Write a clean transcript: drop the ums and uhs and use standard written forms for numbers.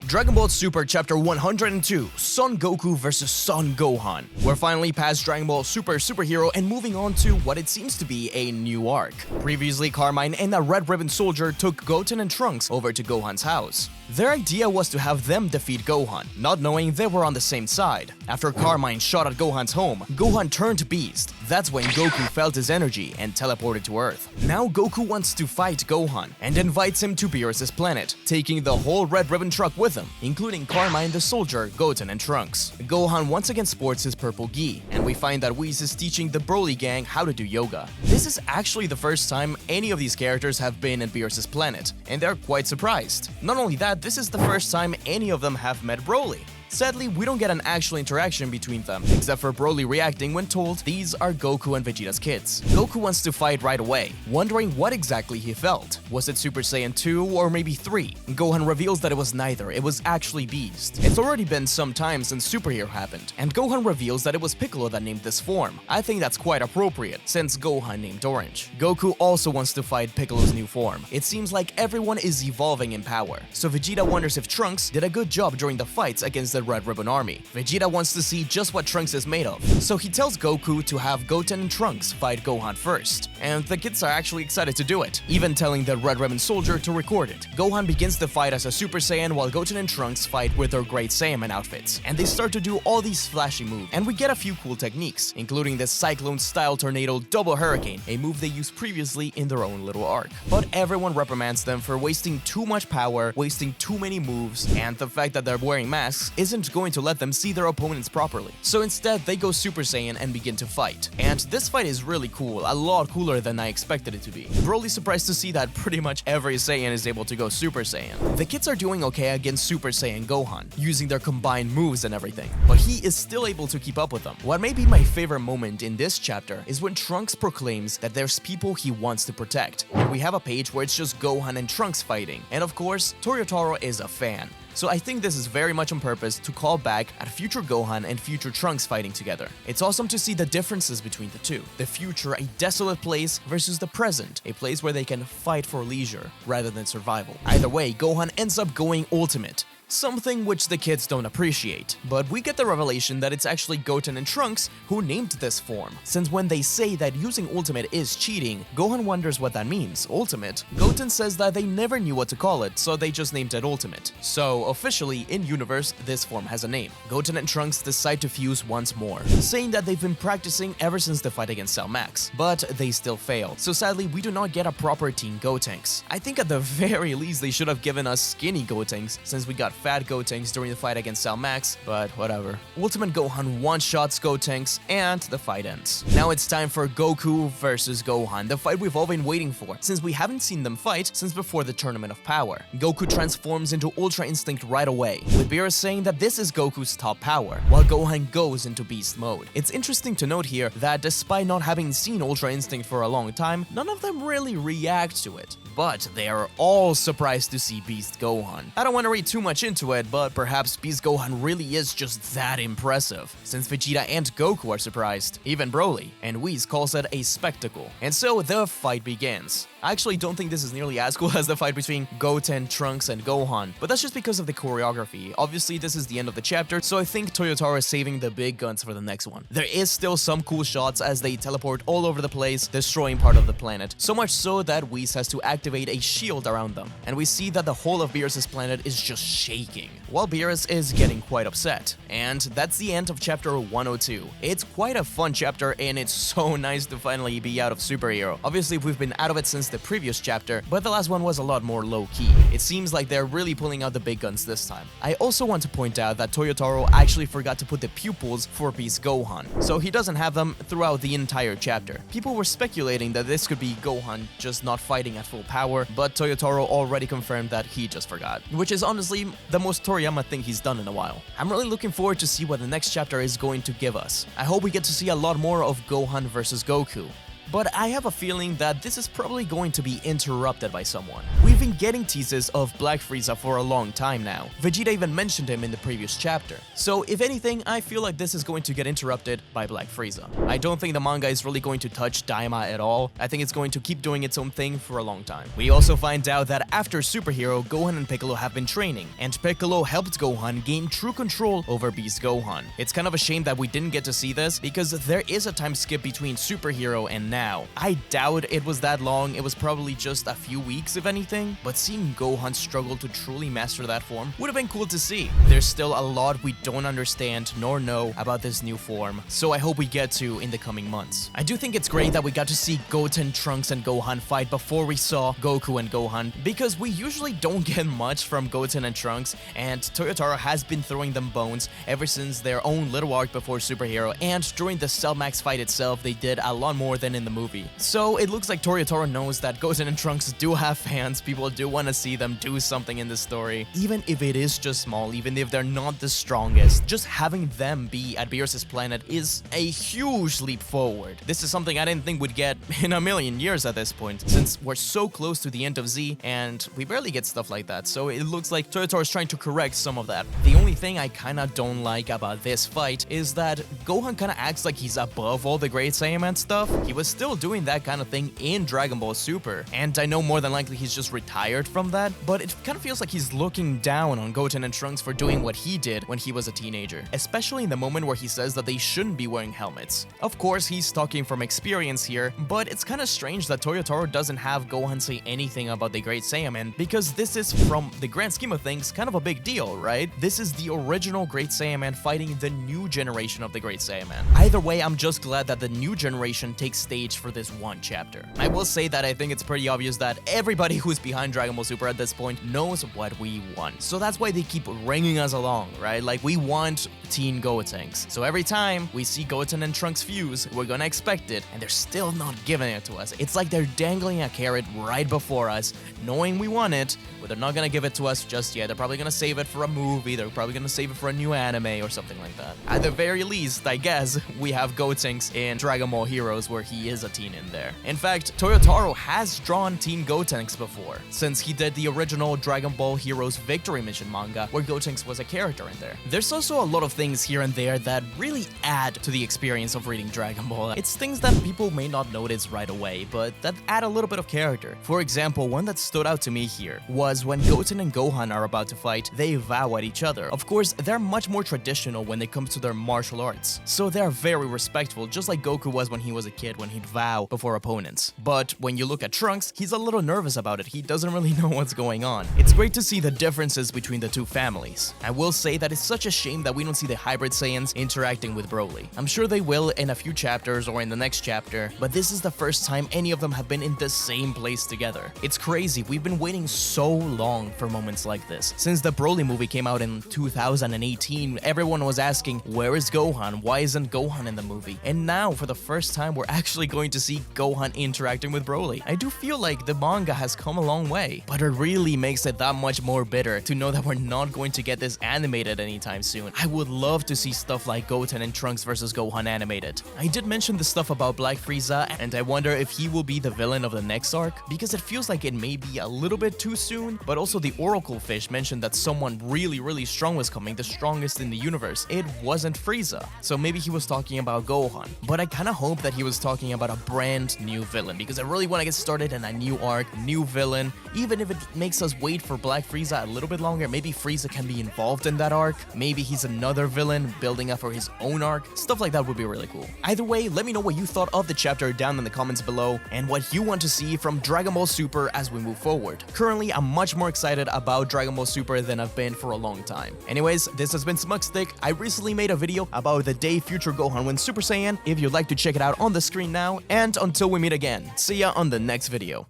Dragon Ball Super Chapter 102, Son Goku vs Son Gohan. We're finally past Dragon Ball Super Superhero and moving on to what it seems to be a new arc. Previously, Carmine and a Red Ribbon Soldier took Goten and Trunks over to Gohan's house. Their idea was to have them defeat Gohan, not knowing they were on the same side. After Carmine shot at Gohan's home, Gohan turned Beast. That's when Goku felt his energy and teleported to Earth. Now Goku wants to fight Gohan and invites him to Beerus' planet, taking the whole Red Ribbon truck with him, including Carmine the Soldier, Goten, and Trunks. Gohan once again sports his purple gi, and we find that Whis is teaching the Broly gang how to do yoga. This is actually the first time any of these characters have been in Beerus' planet, and they're quite surprised. Not only that, this is the first time any of them have met Broly. Sadly, we don't get an actual interaction between them, except for Broly reacting when told these are Goku and Vegeta's kids. Goku wants to fight right away, wondering what exactly he felt. Was it Super Saiyan 2 or maybe 3? Gohan reveals that it was neither, it was actually Beast. It's already been some time since Superhero happened, and Gohan reveals that it was Piccolo that named this form. I think that's quite appropriate, since Gohan named Orange. Goku also wants to fight Piccolo's new form. It seems like everyone is evolving in power, so Vegeta wonders if Trunks did a good job during the fights against the Red Ribbon Army. Vegeta wants to see just what Trunks is made of, so he tells Goku to have Goten and Trunks fight Gohan first, and the kids are actually excited to do it, even telling the Red Ribbon Soldier to record it. Gohan begins the fight as a Super Saiyan while Goten and Trunks fight with their Great Saiyaman outfits, and they start to do all these flashy moves, and we get a few cool techniques, including the Cyclone-style Tornado Double Hurricane, a move they used previously in their own little arc. But everyone reprimands them for wasting too much power, wasting too many moves, and the fact that they're wearing masks isn't going to let them see their opponents properly. So instead, they go Super Saiyan and begin to fight. And this fight is really cool, a lot cooler than I expected it to be. Broly's surprised to see that pretty much every Saiyan is able to go Super Saiyan. The kids are doing okay against Super Saiyan Gohan, using their combined moves and everything, but he is still able to keep up with them. What may be my favorite moment in this chapter is when Trunks proclaims that there's people he wants to protect. And we have a page where it's just Gohan and Trunks fighting, and of course, Toyotaro is a fan. So I think this is very much on purpose to call back at future Gohan and future Trunks fighting together. It's awesome to see the differences between the two. The future, a desolate place, versus the present, a place where they can fight for leisure rather than survival. Either way, Gohan ends up going ultimate, something which the kids don't appreciate. But we get the revelation that it's actually Goten and Trunks who named this form, since when they say that using Ultimate is cheating, Gohan wonders what that means. Ultimate? Goten says that they never knew what to call it, so they just named it Ultimate. So officially, in universe, this form has a name. Goten and Trunks decide to fuse once more, saying that they've been practicing ever since the fight against Cell Max, but they still fail. So sadly, we do not get a proper Teen Gotenks. I think at the very least they should have given us skinny Gotenks, since we got fat Gotenks during the fight against Cell Max, but whatever. Ultimate Gohan one-shots Gotenks, and the fight ends. Now it's time for Goku versus Gohan, the fight we've all been waiting for, since we haven't seen them fight since before the Tournament of Power. Goku transforms into Ultra Instinct right away, with Beerus saying that this is Goku's top power, while Gohan goes into Beast mode. It's interesting to note here that despite not having seen Ultra Instinct for a long time, none of them really react to it. But they are all surprised to see Beast Gohan. I don't want to read too much into it, but perhaps Beast Gohan really is just that impressive, since Vegeta and Goku are surprised, even Broly, and Whis calls it a spectacle. And so the fight begins. I actually don't think this is nearly as cool as the fight between Goten, Trunks, and Gohan, but that's just because of the choreography. Obviously, this is the end of the chapter, so I think Toyotaro is saving the big guns for the next one. There is still some cool shots as they teleport all over the place, destroying part of the planet, so much so that Whis has to activate a shield around them, and we see that the whole of Beerus' planet is just shaking, while Beerus is getting quite upset. And that's the end of chapter 102. It's quite a fun chapter, and it's so nice to finally be out of Superhero. Obviously, we've been out of it since the previous chapter, but the last one was a lot more low-key. It seems like they're really pulling out the big guns this time. I also want to point out that Toyotaro actually forgot to put the pupils for Beast Gohan, so he doesn't have them throughout the entire chapter. People were speculating that this could be Gohan just not fighting at full power, but Toyotaro already confirmed that he just forgot, which is honestly the most Toriyama thing he's done in a while. I'm really looking forward to see what the next chapter is going to give us. I hope we get to see a lot more of Gohan versus Goku. but I have a feeling that this is probably going to be interrupted by someone. We've been getting teases of Black Frieza for a long time now. Vegeta even mentioned him in the previous chapter. So if anything, I feel like this is going to get interrupted by Black Frieza. I don't think the manga is really going to touch Daima at all. I think it's going to keep doing its own thing for a long time. We also find out that after Superhero, Gohan and Piccolo have been training, and Piccolo helped Gohan gain true control over Beast Gohan. It's kind of a shame that we didn't get to see this, because there is a time skip between Superhero and now. I doubt it was that long, it was probably just a few weeks if anything, but seeing Gohan struggle to truly master that form would have been cool to see. There's still a lot we don't understand nor know about this new form, so I hope we get to in the coming months. I do think it's great that we got to see Goten, Trunks, and Gohan fight before we saw Goku and Gohan, because we usually don't get much from Goten and Trunks, and Toyotaro has been throwing them bones ever since their own little arc before Superhero, and during the Cell Max fight itself, they did a lot more than in the movie. So it looks like Toyotaro knows that Goten and Trunks do have fans, people do want to see them do something in this story, even if it is just small, even if they're not the strongest. Just having them be at Beerus' planet is a huge leap forward. This is something I didn't think we'd get in a million years at this point, since we're so close to the end of Z, and we barely get stuff like that, so it looks like Toyotaro is trying to correct some of that. The only thing I kinda don't like about this fight is that Gohan kinda acts like he's above all the Great Saiyaman stuff. He was still doing that kind of thing in Dragon Ball Super, and I know more than likely he's just retired from that, but it kind of feels like he's looking down on Goten and Trunks for doing what he did when he was a teenager, especially in the moment where he says that they shouldn't be wearing helmets. Of course, he's talking from experience here, but it's kind of strange that Toyotaro doesn't have Gohan say anything about the Great Saiyaman, because this is, from the grand scheme of things, kind of a big deal, right? This is the original Great Saiyaman fighting the new generation of the Great Saiyaman. Either way, I'm just glad that the new generation takes stage for this one chapter. I will say that I think it's pretty obvious that everybody who's behind Dragon Ball Super at this point knows what we want. So that's why they keep ringing us along, right? Like, we want Teen Gotenks. So every time we see Goten and Trunks fuse, we're gonna expect it, and they're still not giving it to us. It's like they're dangling a carrot right before us, knowing we want it, but they're not gonna give it to us just yet. They're probably gonna save it for a movie, they're probably gonna save it for a new anime or something like that. At the very least, I guess, we have Gotenks in Dragon Ball Heroes where he is a teen in there. In fact, Toyotaro has drawn Teen Gotenks before, since he did the original Dragon Ball Heroes Victory Mission manga where Gotenks was a character in there. There's also a lot of things here and there that really add to the experience of reading Dragon Ball. It's things that people may not notice right away, but that add a little bit of character. For example, one that stood out to me here was when Goten and Gohan are about to fight, they vow at each other. Of course, they're much more traditional when it comes to their martial arts, so they're very respectful, just like Goku was when he was a kid when he'd vow before opponents. But when you look at Trunks, he's a little nervous about it. He doesn't really know what's going on. It's great to see the differences between the two families. I will say that it's such a shame that we don't see the hybrid Saiyans interacting with Broly. I'm sure they will in a few chapters or in the next chapter, but this is the first time any of them have been in the same place together. It's crazy, we've been waiting so long for moments like this. Since the Broly movie came out in 2018, everyone was asking, where is Gohan? Why isn't Gohan in the movie? And now, for the first time, we're actually going to see Gohan interacting with Broly. I do feel like the manga has come a long way, but it really makes it that much more bitter to know that we're not going to get this animated anytime soon. I would love to see stuff like Goten and Trunks versus Gohan animated. I did mention the stuff about Black Frieza, and I wonder if he will be the villain of the next arc, because it feels like it may be a little bit too soon, but also the Oracle Fish mentioned that someone really strong was coming, the strongest in the universe. It wasn't Frieza, so maybe he was talking about Gohan, but I kinda hope that he was talking about a brand new villain, because I really want to get started in a new arc, new villain, even if it makes us wait for Black Frieza a little bit longer. Maybe Frieza can be involved in that arc, maybe he's another villain building up for his own arc. Stuff like that would be really cool. Either way, let me know what you thought of the chapter down in the comments below, and what you want to see from Dragon Ball Super as we move forward. Currently, I'm much more excited about Dragon Ball Super than I've been for a long time. Anyways, this has been SmugStick. I recently made a video about the day future Gohan went Super Saiyan. If you'd like to check it out on the screen now, and until we meet again, see ya on the next video.